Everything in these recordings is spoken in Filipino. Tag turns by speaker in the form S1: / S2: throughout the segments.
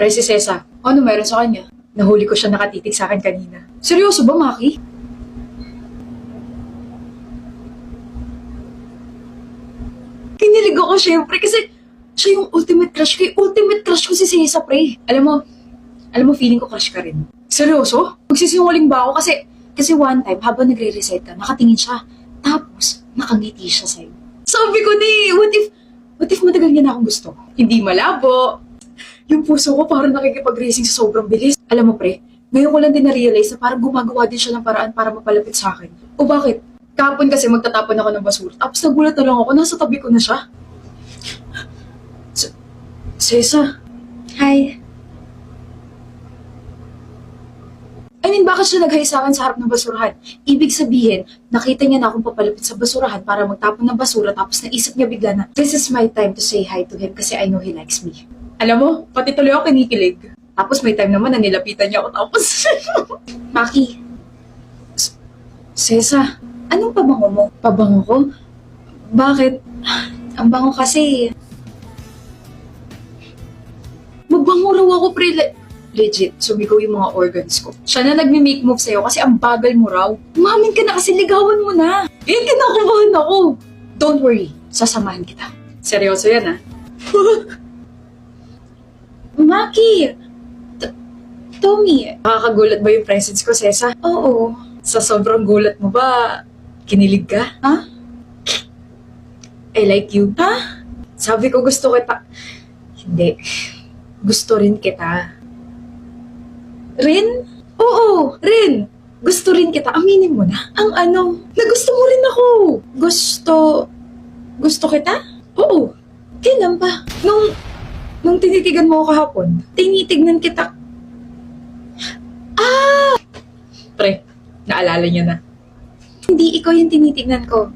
S1: Si Cesa, ano meron sa kanya? Nahuli ko siya nakatitig sa akin kanina. Seryoso ba, Maki? Kinilig ako syempre kasi siya yung ultimate crush ko. Ultimate crush ko si Cesa, pre. Alam mo, feeling ko crush ka rin. Seryoso? Magsisinungaling ba ako? Kasi one time, habang nagre-recite ka, nakatingin siya. Tapos, nakangiti siya sa'yo. Sabi ko what if matagal niya na akong gusto? Hindi malabo. Yung puso ko parang nakikipag-racing sa sobrang bilis. Alam mo, pre, ngayon ko lang din na-realize na parang gumagawa din siya ng paraan para mapalapit sa akin. O bakit? Kahapon kasi magtatapon ako ng basura. Tapos nagulat na lang ako, nasa tabi ko na siya. Cesa.
S2: Hi.
S1: Bakit siya nag-hi sa akin sa harap ng basurahan? Ibig sabihin, nakita niya na akong papalapit sa basurahan para magtapon ng basura tapos naisip niya bigla na, this is my time to say hi to him kasi I know he likes me. Alam mo, pati tuloy ako kinikilig. Tapos may time naman na nilapitan niya ako tapos...
S2: Maki.
S1: Cesa,
S2: Anong pabango mo?
S1: pabango ko? Bakit?
S2: Ang bango kasi.
S1: Magbango raw ako, pre. Legit, sumigaw yung mga organs ko. Siya na nagme-make move sa'yo kasi ang bagal mo raw. Umamin ka na kasi ligawan mo na. Kinakabahan ako. Don't worry, sasamahan kita. Seryoso yan, ha?
S2: Maki! Tommy!
S1: Nakakagulat ba yung presence ko, Cesa?
S2: Oo.
S1: Sa sobrang gulat mo ba, kinilig ka?
S2: Ha?
S1: I like you.
S2: Ha?
S1: Sabi ko gusto kita. Hindi. Gusto rin kita.
S2: Rin?
S1: Oo, rin. Gusto rin kita. Aminin mo na.
S2: Ang ano?
S1: Na gusto mo rin ako.
S2: Gusto kita?
S1: Oo.
S2: Kailan ba?
S1: Nung tinitigan mo ako kahapon,
S2: Tinitignan kita.
S1: pre, naalala niya na.
S2: Hindi ikaw yung tinitignan ko.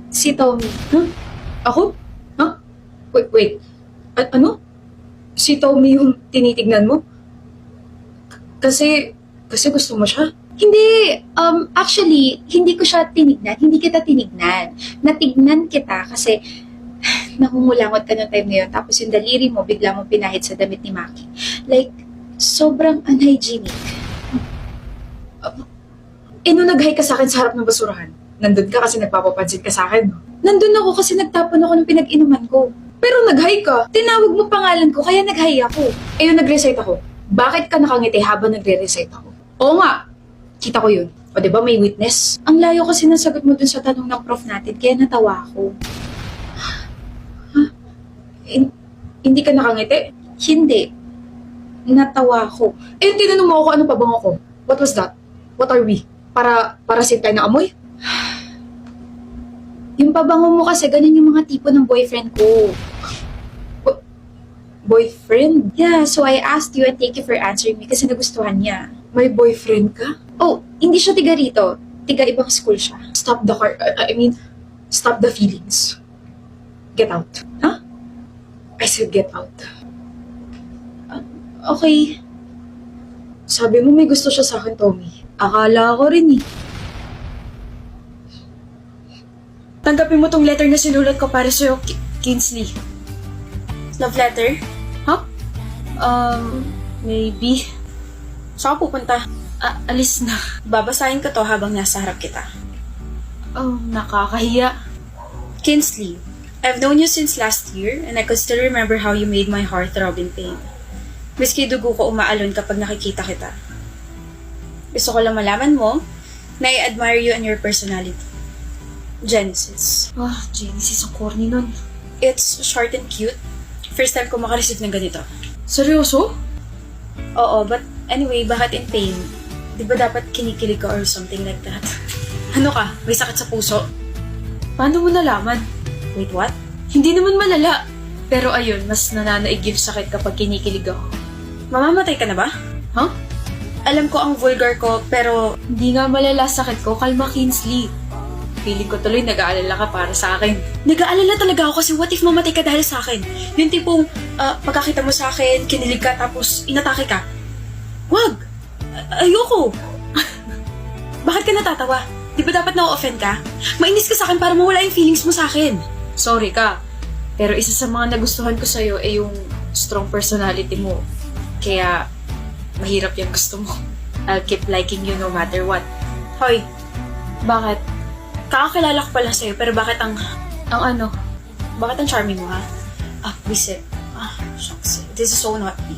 S2: Si Tommy.
S1: Ako? Ha? Wait. Ano? Si Tommy yung tinitignan mo? Kasi gusto mo siya?
S2: Hindi. Actually, hindi ko siya tinignan. Hindi kita tinignan. Natignan kita kasi nangungulangot ka ng time na yun. Tapos yung daliri mo, bigla mong pinahid sa damit ni Maki. Like, sobrang unhygienic.
S1: Nung nag-hi ka sa akin sa harap ng basurahan, nandun ka kasi nagpapapansin ka sa akin.
S2: Nandun ako kasi nagtapon ako ng pinag-inuman ko.
S1: Pero nag-hi ka.
S2: Tinawag mo pangalan ko, kaya nag-hi ako.
S1: Yung nag-recite ako. Bakit ka nakangiti habang nagre-recite ako? Oo nga. Kita ko yun. O diba may witness?
S2: Ang layo kasi ng sagot mo dun sa tanong ng prof natin, kaya natawa ako.
S1: Hindi ka nakangiti?
S2: Hindi. Natawa ako.
S1: Tinanong mo ako anong pabango ko. What was that? What are we? Para sintay na amoy?
S2: Yung pabango mo kasi, ganun yung mga tipo ng boyfriend ko.
S1: Boyfriend?
S2: Yeah, so I asked you and thank you for answering me kasi nagustuhan niya.
S1: May boyfriend ka?
S2: Oh, hindi siya tiga rito. Tiga ibang school siya.
S1: Stop the car. Stop the feelings. Get out.
S2: Huh?
S1: I said get out.
S2: Okay.
S1: Sabi mo may gusto siya sa akin, Tommy. Akala ko rin eh. Tanggapin mo tong letter na sinulat ko para sa'yo, Kinsley.
S2: Love letter?
S1: Maybe. Saan ka pupunta?
S2: Alis na.
S1: Babasahin ko to habang nasa harap kita.
S2: Oh, nakakahiya.
S1: Kinsley, I've known you since last year and I could still remember how you made my heart throb in pain. Miski dugo ko umaalon kapag nakikita kita. Gusto ko lang malaman mo na I admire you and your personality. Genesis.
S2: Genesis, ang corny nun.
S1: It's short and cute. First time ko makareceive ng ganito.
S2: Seryoso?
S1: Oo, but anyway, bakit in pain? Di ba dapat kinikilig ka or something like that? Ano ka? May sakit sa puso?
S2: Paano mo nalaman?
S1: Wait, what?
S2: Hindi naman malala. Pero ayun, mas nananaig yung sakit kapag kinikilig ako.
S1: Mamamatay ka na ba?
S2: Huh?
S1: Alam ko ang vulgar ko, pero
S2: Hindi nga malala sakit ko, kalma Kinsley. Feeling ko tuloy nag-aalala ka para sa akin.
S1: nag-aalala talaga ako kasi what if mamatay ka dahil sa akin? Yung tipong pagkakita mo sa akin, kinilig ka tapos inatake ka. Wag! Ayoko! Bakit ka natatawa? Di ba dapat na-offend ka? Mainis ka sa akin para mawala yung feelings mo sa akin.
S2: Sorry ka. Pero isa sa mga nagustuhan ko sa'yo ay yung strong personality mo.
S1: Kaya, mahirap yung gusto mo. I'll keep liking you no matter what.
S3: Hoy, bakit? Kakakilala ko pala sa'yo, pero bakit ang charming mo, ha? Visit. Shucks. This is so not me.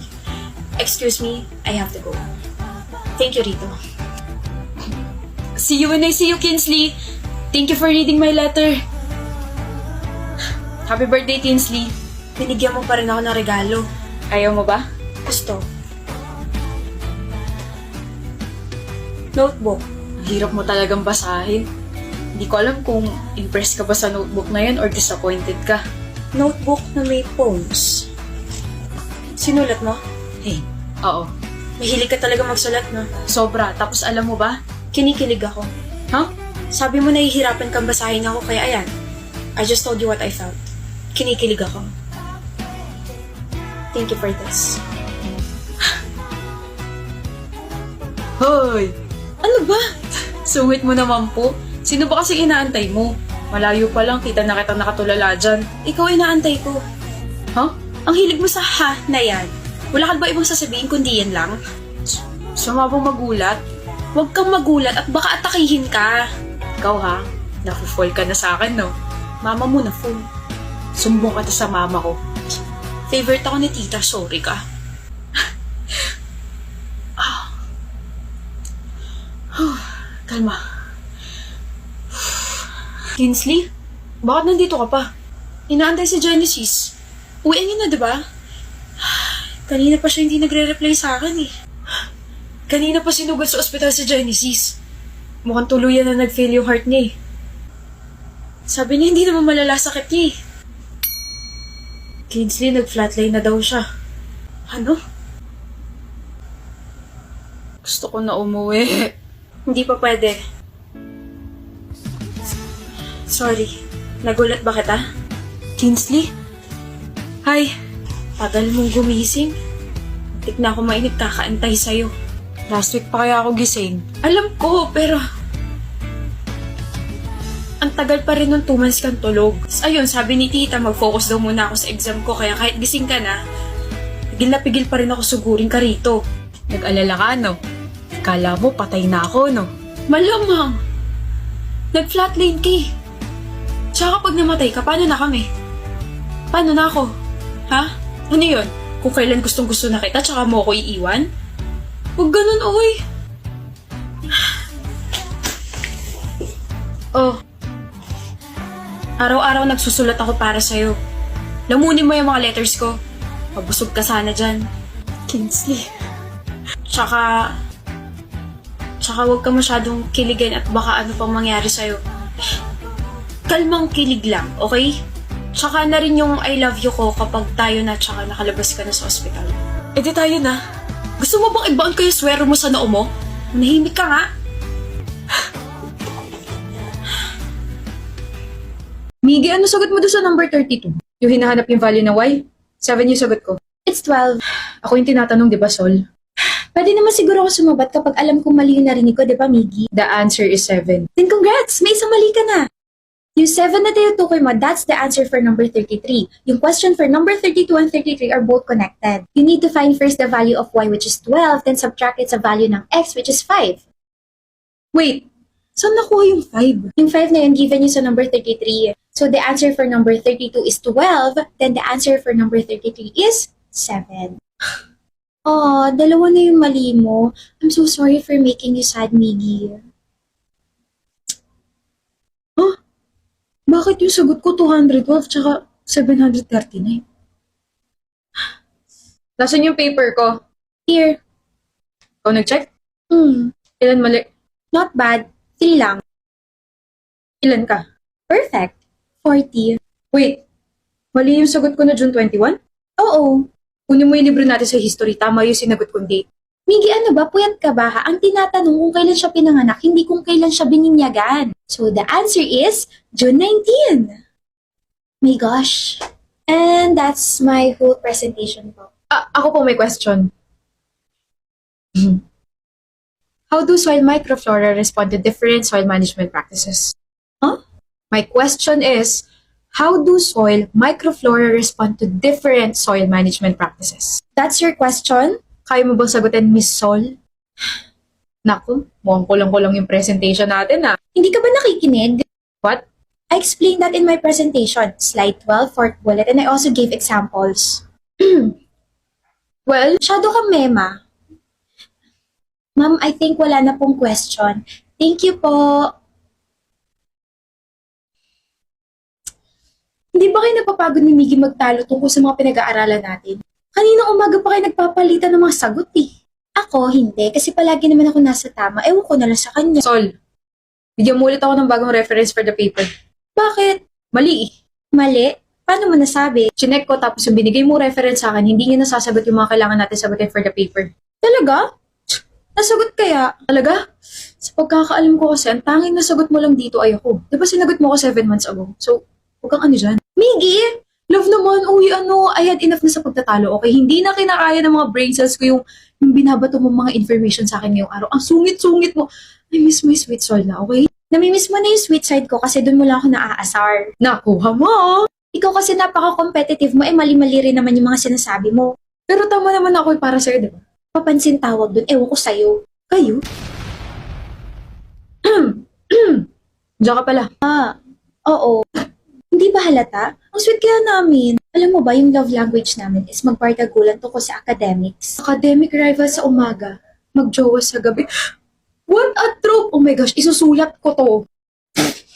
S3: Excuse me, I have to go. Thank you, Rito.
S1: See you when I see you, Kinsley. Thank you for reading my letter. Happy birthday, Kinsley.
S3: Binigyan mo pa rin ako ng regalo.
S1: Ayaw mo ba?
S3: Gusto. Notebook.
S1: Ang hirap mo talagang basahin. Hindi ko alam kung impressed ka ba sa notebook na yun or disappointed ka.
S3: Notebook na may poems. Sinulat mo?
S1: Hey, oo.
S3: Mahilig ka talaga magsulat, no?
S1: Sobra. Tapos alam mo ba?
S3: Kinikilig ako.
S1: Huh?
S3: Sabi mo nahihirapan kang basahin ako, kaya ayan. I just told you what I felt. Kinikilig ako. Thank you for this.
S1: Hoy!
S3: Ano ba?
S1: Sungit mo naman po. Sino ba kasi inaantay mo? Malayo pa lang, kita na kitang nakatulala dyan.
S3: Ikaw inaantay ko.
S1: Huh?
S3: Ang hilig mo sa ha na yan. Wala ka ba ibang sasabihin kundi yan lang?
S1: Sama bang magulat?
S3: Huwag kang magulat at baka atakihin ka.
S1: Ikaw ha? Nafu-fall ka na sa akin, no?
S3: Mama mo na fool.
S1: Sumbong ka sa mama ko.
S3: Favorite ako ni tita, sorry ka.
S1: Kalma. Kinsley? Bakit nandito ka pa?
S3: Inaantay si Genesis. Uwian niya na, diba? Kanina pa siya hindi nagre-reply sa akin eh.
S1: Kanina pa sinugod sa ospital si Genesis. Mukhang tuluyan na nag-fail yung heart niya eh.
S3: Sabi niya hindi naman malala sakit niya eh.
S1: Kinsley, nag-flatline na daw siya.
S3: Ano?
S1: Gusto ko na umuwi.
S3: Hindi pa pwede. Sorry. Nagulat ba kita?
S1: Kinsley?
S3: Hi. Tagal mong gumising. Tik na ako mainit kakaantay sa'yo.
S1: Last week pa kaya ako gising.
S3: Alam ko, pero... Ang tagal pa rin nung 2 months kang tulog. Ayun, sabi ni tita, mag-focus daw muna ako sa exam ko, kaya kahit gising ka na, pigil na pigil pa rin ako sugurin ka rito.
S1: Nag-alala ka, no? Kala mo, patay na ako, no?
S3: Malamang! Nag-flatline ka eh. Tsaka pag namatay ka, paano na kami? Paano na ako? Ha? Ano yun? Kung kailan gustong gusto na kita, tsaka mo ako iiwan? Huwag ganun, oy! Oh. Araw-araw nagsusulat ako para sa'yo. Lamunin mo yung mga letters ko. Mabusog ka sana dyan.
S1: Kinsley.
S3: Tsaka huwag ka masyadong kiligin at baka ano pang mangyari sa'yo. Kalmang kilig lang, okay? Tsaka na rin yung I love you ko kapag tayo na tsaka nakalabas ka na sa ospital.
S1: E di tayo na.
S3: Gusto mo bang ibaon ko yung swero mo sa noo mo? Manahimik ka nga.
S1: Miggy, ano sagot mo doon sa number 32? Yung hinahanap yung value na Y? 7 yung sagot ko.
S2: It's 12.
S1: Ako yung tinatanong, di ba, Sol?
S2: Pwede naman siguro ako sumabat kapag alam kong mali yung narinig ko, di ba, Miggy?
S1: The answer is 7.
S2: Then congrats! May isang mali ka na! Yung 7 na tinutukoy mo, that's the answer for number 33. Yung question for number 32 and 33 are both connected. You need to find first the value of y, which is 12, then subtract it sa value ng x, which is 5.
S1: Wait, saan nakuha yung 5?
S2: Yung 5 na yun given you sa number 33. So the answer for number 32 is 12, then the answer for number 33 is 7. Oh, dalawa na yung mali mo. I'm so sorry for making you sad, Miggy.
S1: Huh? Bakit yung sagot ko 212 tsaka 739? Nasaan yung paper ko?
S2: Here.
S1: Ikaw nag-check?
S2: Ilan
S1: mali?
S2: Not bad. 3 lang.
S1: Ilan ka?
S2: Perfect. 40.
S1: Wait, mali yung sagot ko na June 21?
S2: Oo.
S1: Kunin mo yung libro natin sa history, tama yung sinagot kong date.
S2: Miggy, ano ba? Puyat ka ba ha? Ang tinatanong kung kailan siya pinanganak, hindi kung kailan siya bininyagan. So the answer is June 19. My gosh. And that's my whole presentation po.
S1: Ako po may question. How do soil microflora respond to different soil management practices?
S2: Huh?
S1: My question is, how do soil microflora respond to different soil management practices?
S2: That's your question?
S1: Kaya mo bang sagutin, Miss Sol? Naku, mukhang kulang-kulang yung presentation natin ah.
S2: Hindi ka ba nakikinig?
S1: What?
S2: I explained that in my presentation, slide 12, fourth bullet, and I also gave examples.
S1: Well,
S2: Masyado kang mema. Ma'am, I think wala na pong question. Thank you po. Hindi ba kayo napapagod ni Miggy magtalo tungkol sa mga pinag-aaralan natin? Kaninang umaga pa kayo nagpapalitan ng mga sagot eh. Ako, hindi. Kasi palagi naman ako nasa tama. Ewan ko na lang sa kanya.
S1: Sol, bigyan mo ulit ako ng bagong reference for the paper.
S2: Bakit?
S1: Mali eh.
S2: Mali? Paano mo nasabi?
S1: Chinek ko tapos yung binigay mo reference sa akin, hindi niya nasasagot yung mga kailangan natin sagutin for the paper.
S2: Talaga? Nasagot kaya?
S1: Talaga? Sa pagkakaalam ko kasi, ang tanging nasagot mo lang dito ay ako. Di ba sinagot mo ako 7 months ago? So, huwag kang ano dyan.
S2: Miggy!
S1: Love naman, uy, I had enough na sa pagtatalo, okay? Hindi na kinakaya ng mga brain cells ko yung binabato mo mga information sa akin ngayong araw. Ang sungit-sungit mo. I miss my sweet soul na, okay?
S2: Namimiss mo na yung sweet side ko kasi doon mo lang ako naaasar.
S1: Nakuha mo!
S2: Ikaw kasi napaka-competitive mo, mali-mali rin naman yung mga sinasabi mo.
S1: Pero tama naman ako para sa'yo, di ba?
S2: Papansin tawag doon, ewan ko sa'yo.
S1: Kayo? Diyan ka pala.
S2: Oo. Hindi ba halata? Ang sweet kaya namin. Alam mo ba, yung love language namin is magbardagulan tungkol sa academics.
S1: Academic rival sa umaga, magjowa sa gabi. What a trope! Oh my gosh, isusulat ko to.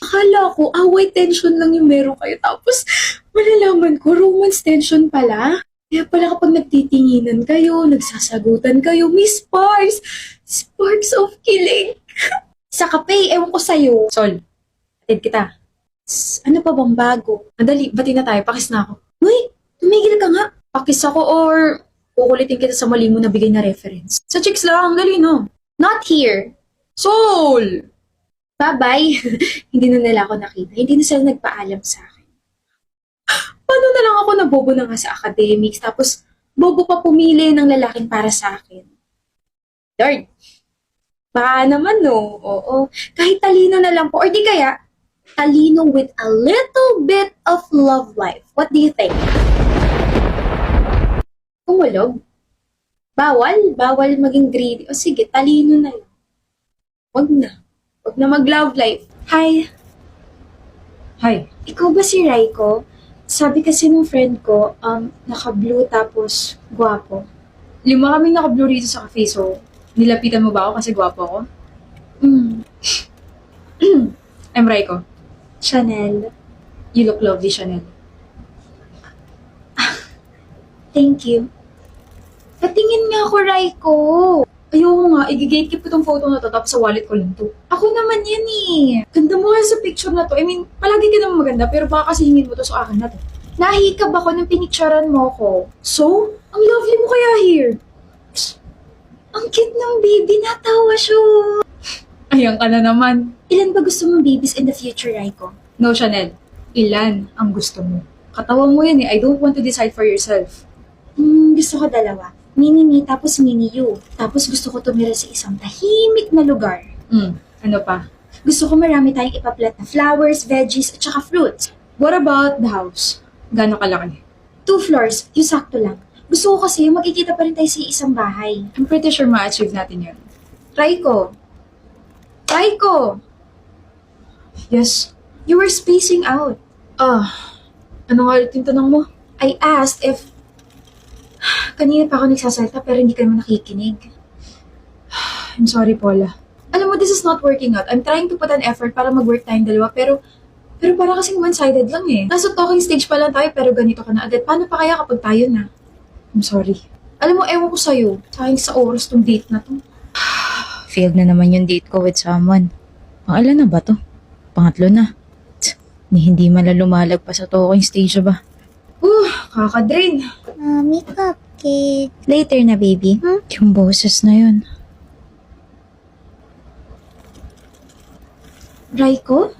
S1: Akala ko, away tension lang yung meron kayo. Tapos, malalaman ko, romance tension pala. Kaya pala kapag nagtitinginan kayo, nagsasagutan kayo, Miss Sparks! Sparks of killing!
S2: Sa kape, ewan ko sa'yo.
S1: Sol, atid kita.
S2: Ano pa bang bago?
S1: Madali, bati na tayo, pakis na ako.
S2: Uy, tumigil ka nga.
S1: Pakis ako or kukulitin kita sa mali mo na bigay na reference. Sa chicks lang, dali no.
S2: Not here.
S1: Sol!
S2: Bye-bye. Hindi na nila ako nakita. Hindi na sila nagpaalam sa akin.
S1: Paano na lang ako nabobo na nga sa academics, tapos bobo pa pumili ng lalaking para sa akin? Lord, baka naman no, oo. Kahit talino na lang po, or di kaya,
S2: Talino with a little bit of love life. What do you think?
S1: kumulog.
S2: Bawal maging greedy. O sige, talino na lang.
S1: Wag na mag-love life.
S2: Hi,
S1: Hi.
S2: ikaw ba si Raiko? Sabi kasi ng friend ko, naka-blue tapos gwapo.
S1: 5 kaming naka-blue rito sa cafe, so nilapitan mo ba ako kasi gwapo ako? I'm Raiko.
S2: Chanel.
S1: You look lovely, Chanel.
S2: Thank you. Patingin nga ako, Raiko.
S1: Ayoko nga, i-gatekeep ko tong photo na to, tapos sa wallet ko lang to.
S2: Ako naman yan eh.
S1: Ganda mo nga sa picture na to. I mean, palagi ka naman maganda, pero baka kasi hingin mo to sa akin na to.
S2: Nahikab ako nung pinicturean mo ko.
S1: So, ang lovely mo kaya here.
S2: Ang cute ng baby, natawa siya.
S1: Ayan ka na naman.
S2: Ilan ba gusto mong babies in the future, Raiko?
S1: No, Chanel. Ilan ang gusto mo? Katawan mo yan eh. I don't want to decide for yourself.
S2: Gusto ko dalawa. Mini me, tapos mini you. Tapos gusto ko tumira sa isang tahimik na lugar.
S1: Ano pa?
S2: Gusto ko marami tayong ipaplat na flowers, veggies, at saka fruits.
S1: What about the house? Gano'ng kalaki?
S2: 2 floors, yung sakto lang. Gusto ko kasi makikita pa rin tayo sa isang bahay.
S1: I'm pretty sure ma-achieve natin yun.
S2: Raiko!
S1: Yes.
S2: You were spacing out.
S1: Ano nga ulit yung tanong mo?
S2: I asked if... Kanina pa ako nagsasalta pero hindi ka naman nakikinig.
S1: I'm sorry, Paula. Alam mo, this is not working out. I'm trying to put an effort para mag-work tayong dalawa, pero para kasing one-sided lang eh. Nasa talking stage pa lang tayo, pero ganito ka na agad. Paano pa kaya kapag tayo na? I'm sorry. Alam mo, ewan ko sa'yo. Sayang sa oras tong date na to.
S4: Failed na naman yung date ko with someone. Pangilan na ba to? Pangatlo na. Hindi man lang lumalagpas sa talking stage ba?
S1: Kakadrain.
S4: Mommy, cupcake. Later na, baby. Yung boses na yun.
S2: Raiko?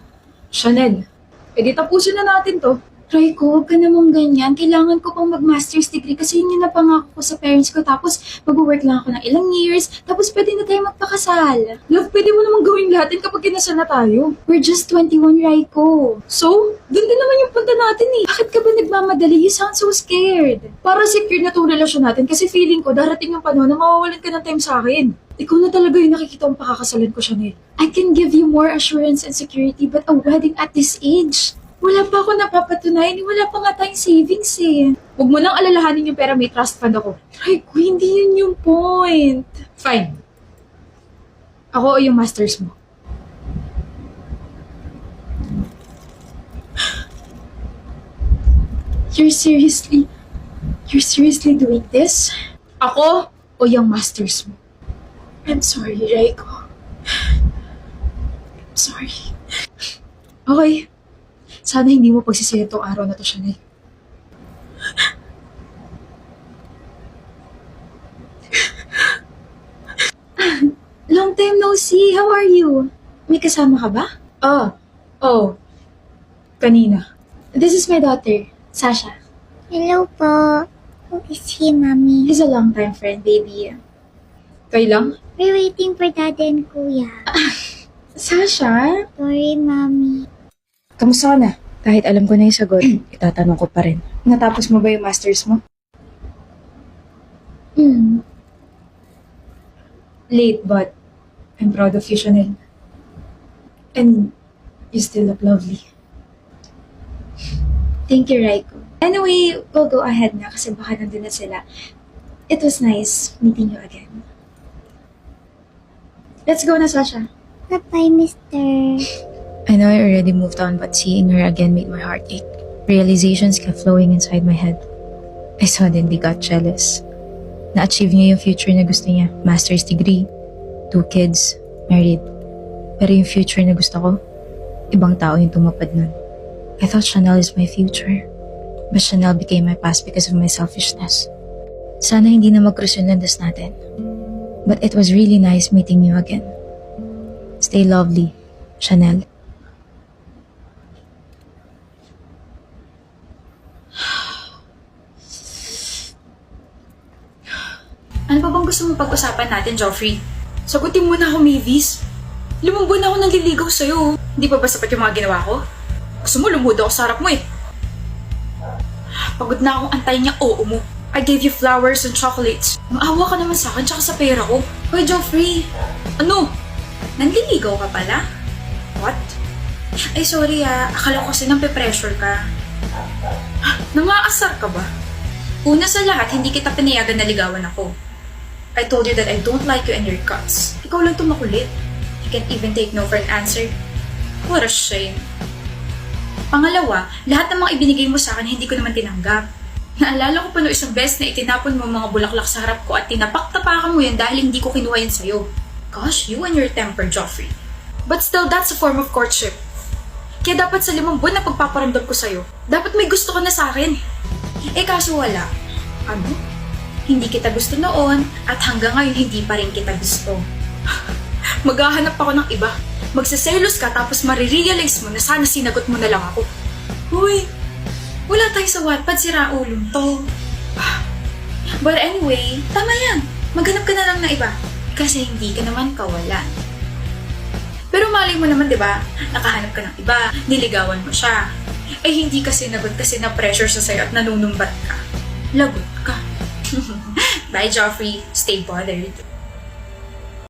S1: Chanel, edi tapusin na natin to.
S2: Raiko, huwag ka namang ganyan. Kailangan ko pang mag-master's degree kasi yun yung napangako ko sa parents ko. Tapos, mag-work lang ako ng ilang years. Tapos, pwede na tayo magpakasal.
S1: Love, pwede mo namang gawin lahat yan kapag kinasal na tayo.
S2: We're just 21, Raiko.
S1: So, doon din naman yung punta natin eh.
S2: Bakit ka ba nagmamadali? You sound so scared.
S1: Para secure na itong relasyon natin kasi feeling ko darating yung panahon na mawawalan ka ng time sa akin. Ikaw na talaga yung nakikita ang pakakasalan ko, Chanel.
S2: I can give you more assurance and security, but a wedding at this age? Wala pa ako napapatunayan. Wala pa nga tayong savings eh.
S1: Huwag mo lang alalahanin yung pera, may trust fund ako.
S2: Raiko, hindi yun yung point.
S1: Fine. Ako o yung masters mo.
S2: You're seriously doing this?
S1: Ako o yung masters mo.
S2: I'm sorry, Raiko. I'm sorry.
S1: Okay. Sana hindi mo pagsisira tong araw na to, Chanel.
S2: Long time no see. How are you? May kasama ka ba?
S1: Kanina.
S2: This is my daughter, Sasha.
S5: Hello po. Who is he, Mommy?
S2: He's a long-time friend, baby.
S1: Kayo lang?
S5: We're waiting for Dad and Kuya.
S2: Sasha?
S5: Sorry, Mommy.
S4: Kamusta ka na? Kahit alam ko na yung sagot, itatanong ko pa rin.
S1: Natapos mo ba yung masters mo? Late, but I'm proud of you, Chanel. And you still look lovely.
S2: Thank you, Raiko. Anyway, we'll go ahead na kasi baka nandun na sila. It was nice meeting you again. Let's go na, Sasha.
S5: Bye-bye, Mister.
S4: I know I already moved on, but seeing her again made my heart ache. Realizations kept flowing inside my head. I suddenly got jealous. Na-achieve niya yung future na gusto niya. Master's degree, 2 kids, married. Pero yung future na gusto ko, ibang tao yung tumupad nun. I thought Chanel is my future. But Chanel became my past because of my selfishness. Sana hindi na mag-cross yung landas natin. But it was really nice meeting you again. Stay lovely, Chanel.
S3: Ano pa bang gusto mo pag-usapan natin, Joffrey?
S1: Sagutin mo na ako, Mavis. 5 buwan na ako nanliligaw sa'yo.
S3: Hindi pa ba sapat yung mga ginawa ko?
S1: Gusto mo, lumudo ako sa harap mo eh.
S3: Pagod na akong antayin niya oo mo. I gave you flowers and chocolates. Maawa ka naman sa akin tsaka sa pera ko. Hoy, Joffrey!
S1: Ano?
S3: Nanliligaw ka pala? What? Ay, sorry akala ko kasi nampe-pressure ka.
S1: Nangaasar ka ba?
S3: Una sa lahat, hindi kita pinayagan na ligawan ako. I told you that I don't like you and your guts. Ikaw lang tumakulit. You can't even take no for an answer. What a shame. Pangalawa, lahat ng mga ibinigay mo sa akin hindi ko naman tinanggap. Naalala ko pa no isang beses na itinapon mo mga bulaklak sa harap ko at tinapak-tapakan mo yan dahil hindi ko kinuha yan sa'yo. Gosh, you and your temper, Joffrey. But still, that's a form of courtship. Kaya dapat sa 5 buwan na pagpaparamdam ko sa'yo, dapat may gusto ka na sa akin. Eh kaso wala. Ano? Hindi kita gusto noon at hanggang ngayon hindi pa rin kita gusto.
S1: Maghahanap ako ng iba. Magsaselos ka tapos marirealize mo na sana sinagot mo na lang ako.
S3: Uy, wala tayo sa Wattpad, sira ulong to. But anyway, tama yan. Maghanap ka na lang ng iba. Kasi hindi ka naman kawalan. Pero malay mo naman, di ba? Nakahanap ka ng iba, niligawan mo siya. Eh hindi ka sinagot kasi na-pressure sa sa'yo at nanunumbat ka. Lagot ka. Bye, Joffrey. Stay bothered.